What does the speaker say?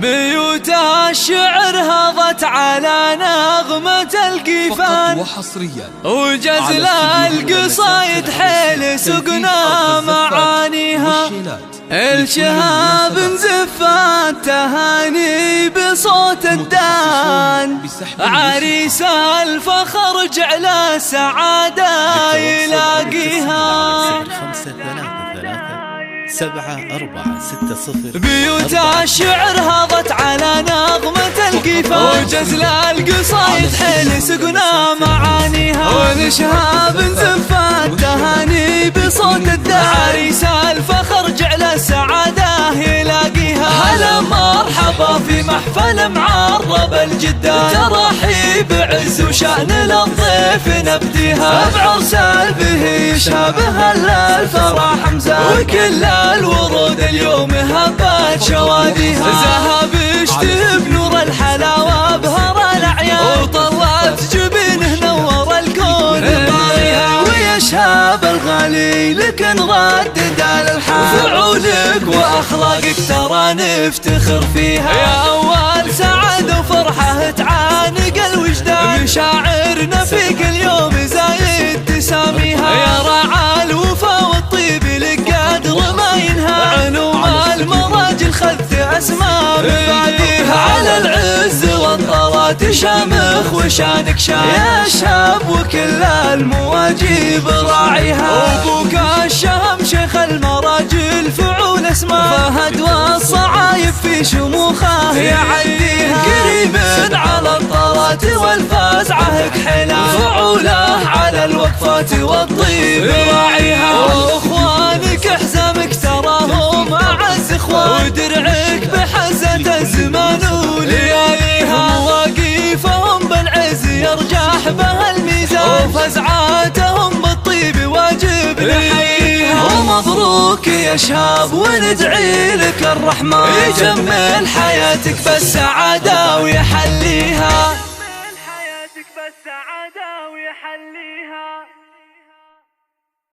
بيوت الشعر هضت على نغمة القيفان وحصريا وجزل القصايد حيل سقنا معانيها الشهاب زفات تهاني بصوت الدان عريس الفخر جعل السعادة يلاقيها 533 بيوت الشعر هضت على نغمة القيفان وجزل القصايد حيل سقنا معانيها والشهاب زفات تهاني بصوت الدان عريس الفخر جعل السعادة يلاقيها هلا مرحبا في محفل معرب الجدان ترحيب عز وشأن للضيف نبديها بعرس به يشابه الفرح مزان وكل الورود اليوم هبت شواديها ذهب يشتهي بنور الحلاوة بهر الأعيان وطلت جبينه نور الكون طاريها ويشهاب الغالي لك نردد على الحال فعولك وأخلاقك ترى نفتخر فيها يا أول سعادة وفرحة تعانق الوجدان مشاعرنا فيك اليوم زايد تساميها يا راعى الوفا والطيب لك قدر ما ينهى علوم المراجل خذت أسماء مباديها على العز والطلات شامخ وشانك شان يا شاب وكل المواجيب راعيها أبوك الشهم شيخ المراجل فعول اسماء فهد والصعايب في شموخه يعديها قريب على الطلات والفزعه كحلا فعوله على الوقفات والطيب راعيها واخوانك احزامك تراهم اعز اخوان ودرعك بحزة الزمان ولياليها مواقيفهم بالعز يرجح بها الميزان وفزعاتهم بالطيب واجب نحييها ومبروك يا شاب وندعي لك الرحمن يجمل حياتك بالسعادة ويحليها